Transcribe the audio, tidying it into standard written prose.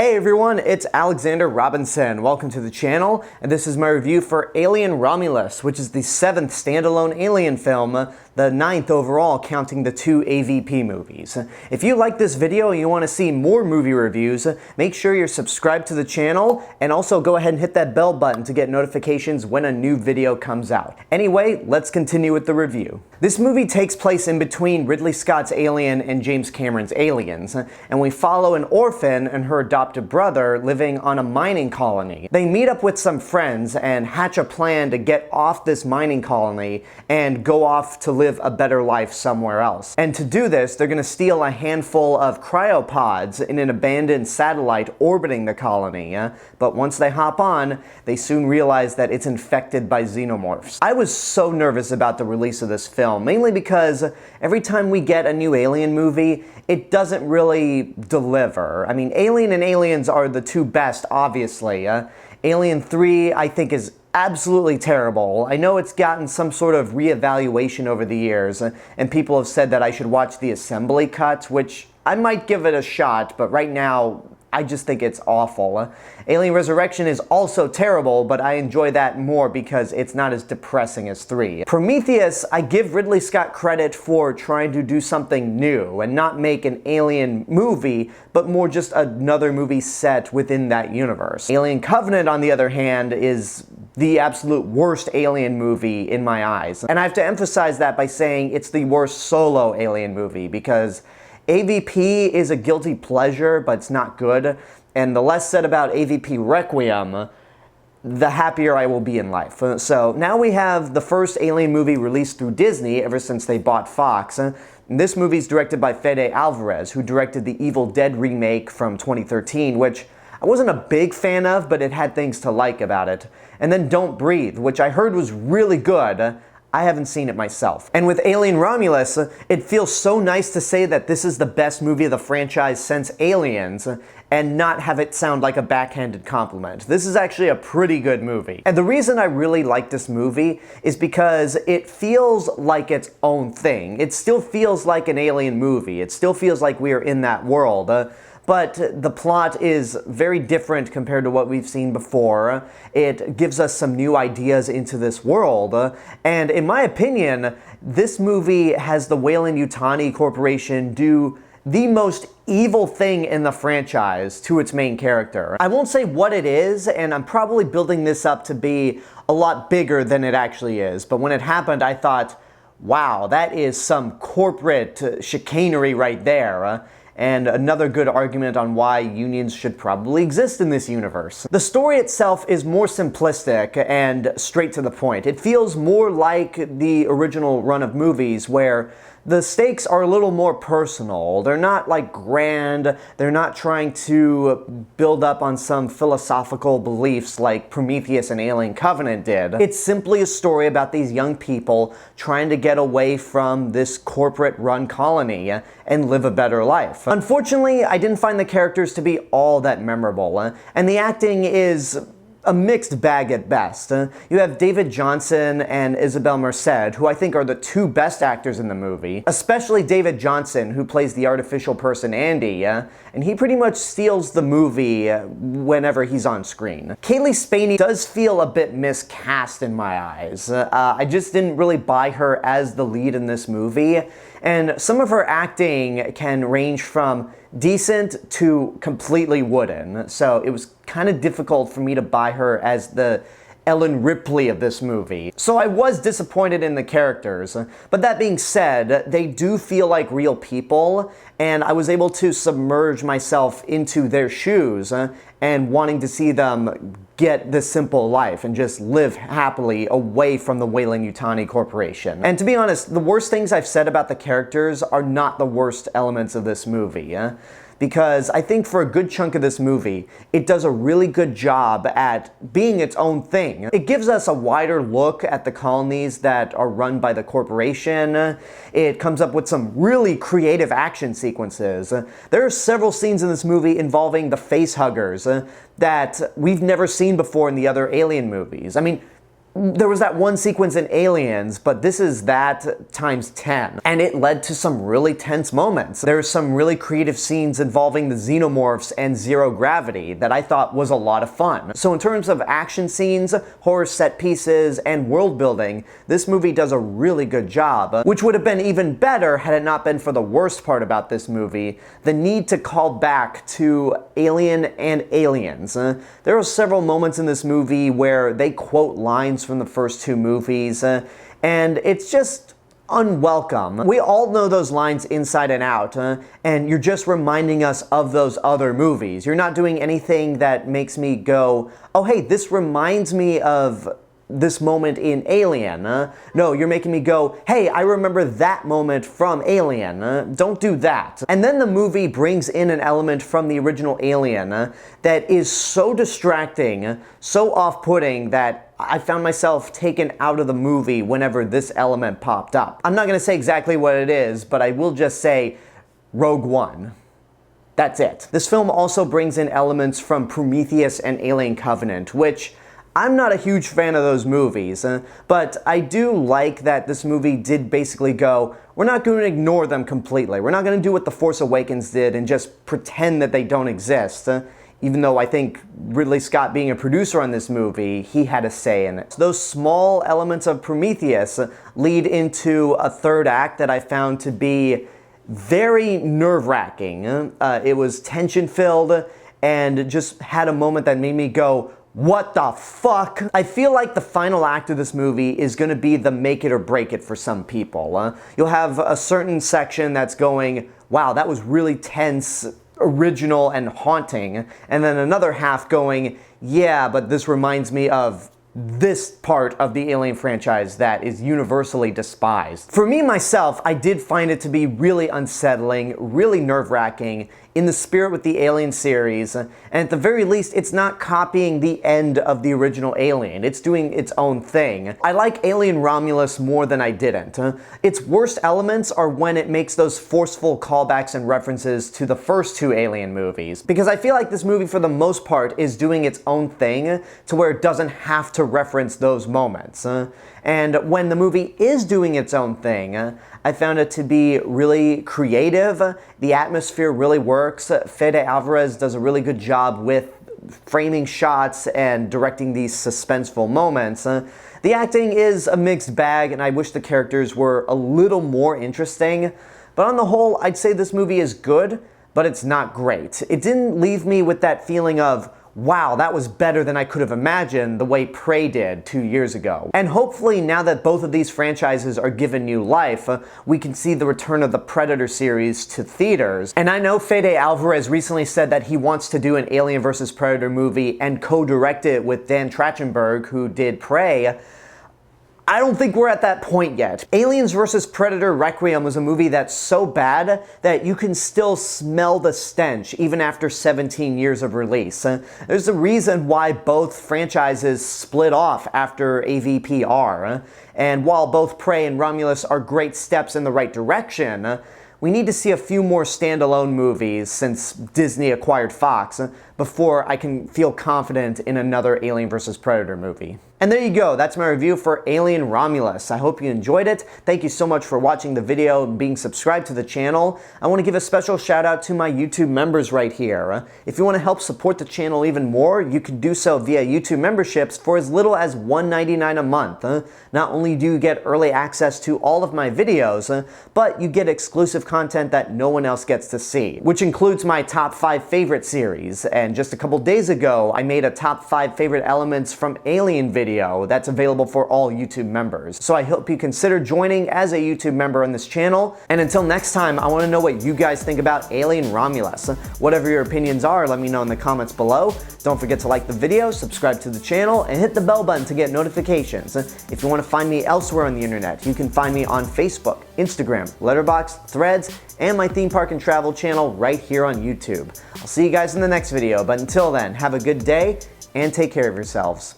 Hey everyone, it's Alexander Robinson. Welcome to the channel, and this is my review for Alien Romulus, which is the 7th standalone Alien film, the 9th overall counting the 2 AVP movies. If you like this video and you want to see more movie reviews, make sure you're subscribed to the channel, and also go ahead and hit that bell button to get notifications when a new video comes out. Anyway, let's continue with the review. This movie takes place in between Ridley Scott's Alien and James Cameron's Aliens, and we follow an orphan and her adopted brother living on a mining colony. They meet up with some friends and hatch a plan to get off this mining colony and go off to live a better life somewhere else. And to do this, they're going to steal a handful of cryopods in an abandoned satellite orbiting the colony. But once they hop on, they soon realize that it's infected by xenomorphs. I was so nervous about the release of this film, mainly because every time we get a new Alien movie, it doesn't really deliver. I mean, Alien and Aliens are the two best, obviously. Alien 3, I think, is absolutely terrible. I know it's gotten some sort of reevaluation over the years, and people have said that I should watch the assembly cut, which I might give it a shot, but right now, I just think it's awful. Alien Resurrection is also terrible, but I enjoy that more because it's not as depressing as 3. Prometheus, I give Ridley Scott credit for trying to do something new and not make an Alien movie, but more just another movie set within that universe. Alien Covenant, on the other hand, is the absolute worst Alien movie in my eyes. And I have to emphasize that by saying it's the worst solo Alien movie, because AVP is a guilty pleasure, but it's not good. And the less said about AVP Requiem, the happier I will be in life. So now we have the first Alien movie released through Disney ever since they bought Fox. And this movie is directed by Fede Álvarez, who directed the Evil Dead remake from 2013, which I wasn't a big fan of, but it had things to like about it. And then Don't Breathe, which I heard was really good. I haven't seen it myself. And with Alien Romulus, it feels so nice to say that this is the best movie of the franchise since Aliens, and not have it sound like a backhanded compliment. This is actually a pretty good movie. And the reason I really like this movie is because it feels like its own thing. It still feels like an Alien movie. It still feels like we are in that world. But the plot is very different compared to what we've seen before. It gives us some new ideas into this world. And in my opinion, this movie has the Weyland-Yutani Corporation do the most evil thing in the franchise to its main character. I won't say what it is, and I'm probably building this up to be a lot bigger than it actually is. But when it happened, I thought, wow, that is some corporate chicanery right there. And another good argument on why unions should probably exist in this universe. The story itself is more simplistic and straight to the point. It feels more like the original run of movies where the stakes are a little more personal. They're not like grand, they're not trying to build up on some philosophical beliefs like Prometheus and Alien Covenant did. It's simply a story about these young people trying to get away from this corporate-run colony and live a better life. Unfortunately, I didn't find the characters to be all that memorable, and the acting is a mixed bag at best. You have David Jonsson and Isabela Merced, who I think are the two best actors in the movie, especially David Jonsson, who plays the artificial person Andy, and he pretty much steals the movie whenever he's on screen. Cailee Spaeny does feel a bit miscast in my eyes. I just didn't really buy her as the lead in this movie, and some of her acting can range from decent to completely wooden, so it was kind of difficult for me to buy her as the Ellen Ripley of this movie. So I was disappointed in the characters, but that being said, they do feel like real people, and I was able to submerge myself into their shoes and wanting to see them get this simple life and just live happily away from the Weyland-Yutani Corporation. And to be honest, the worst things I've said about the characters are not the worst elements of this movie. Because I think for a good chunk of this movie, it does a really good job at being its own thing. It gives us a wider look at the colonies that are run by the corporation. It comes up with some really creative action sequences. There are several scenes in this movie involving the face huggers that we've never seen before in the other Alien movies. I mean, there was that one sequence in Aliens, but this is that times 10. And it led to some really tense moments. There's some really creative scenes involving the xenomorphs and zero gravity that I thought was a lot of fun. So in terms of action scenes, horror set pieces, and world building, this movie does a really good job, which would have been even better had it not been for the worst part about this movie, the need to call back to Alien and Aliens. There are several moments in this movie where they quote lines from the first two movies, and it's just unwelcome. We all know those lines inside and out, and you're just reminding us of those other movies. You're not doing anything that makes me go, oh hey, this reminds me of this moment in Alien. No, you're making me go, hey, I remember that moment from Alien. Don't do that. And then the movie brings in an element from the original Alien that is so distracting, so off-putting that I found myself taken out of the movie whenever this element popped up. I'm not going to say exactly what it is, but I will just say Rogue One. That's it. This film also brings in elements from Prometheus and Alien Covenant, which I'm not a huge fan of those movies, but I do like that this movie did basically go, we're not going to ignore them completely. We're not going to do what The Force Awakens did and just pretend that they don't exist. Even though I think Ridley Scott being a producer on this movie, he had a say in it. Those small elements of Prometheus lead into a third act that I found to be very nerve-wracking. It was tension-filled and just had a moment that made me go, what the fuck? I feel like the final act of this movie is going to be the make it or break it for some people. You'll have a certain section that's going, wow, that was really tense, original, and haunting. And then another half going, yeah, but this reminds me of this part of the Alien franchise that is universally despised. For me, myself, I did find it to be really unsettling, really nerve-wracking, in the spirit with the Alien series, and at the very least, it's not copying the end of the original Alien. It's doing its own thing. I like Alien Romulus more than I didn't. Its worst elements are when it makes those forceful callbacks and references to the first two Alien movies, because I feel like this movie, for the most part, is doing its own thing to where it doesn't have to reference those moments. And when the movie is doing its own thing, I found it to be really creative. The atmosphere really works. Fede Álvarez does a really good job with framing shots and directing these suspenseful moments. The acting is a mixed bag, and I wish the characters were a little more interesting. But on the whole, I'd say this movie is good, but it's not great. It didn't leave me with that feeling of, wow, that was better than I could have imagined, the way Prey did 2 years ago. And hopefully, now that both of these franchises are given new life, we can see the return of the Predator series to theaters. And I know Fede Álvarez recently said that he wants to do an Alien vs. Predator movie and co-direct it with Dan Trachtenberg, who did Prey. I don't think we're at that point yet. Aliens vs. Predator Requiem was a movie that's so bad that you can still smell the stench even after 17 years of release. There's a reason why both franchises split off after AVPR. And while both Prey and Romulus are great steps in the right direction, we need to see a few more standalone movies since Disney acquired Fox before I can feel confident in another Alien vs. Predator movie. And there you go, that's my review for Alien Romulus. I hope you enjoyed it. Thank you so much for watching the video and being subscribed to the channel. I want to give a special shout out to my YouTube members right here. If you want to help support the channel even more, you can do so via YouTube memberships for as little as $1.99 a month. Not only do you get early access to all of my videos, but you get exclusive content that no one else gets to see, which includes my top 5 favorite series. And just a couple days ago, I made a top 5 favorite elements from Alien video that's available for all YouTube members. So I hope you consider joining as a YouTube member on this channel. And until next time, I want to know what you guys think about Alien Romulus. Whatever your opinions are, let me know in the comments below. Don't forget to like the video, subscribe to the channel, and hit the bell button to get notifications. If you want to find me elsewhere on the internet, you can find me on Facebook, Instagram, Letterboxd, Threads, and my theme park and travel channel right here on YouTube. I'll see you guys in the next video, but until then, have a good day and take care of yourselves.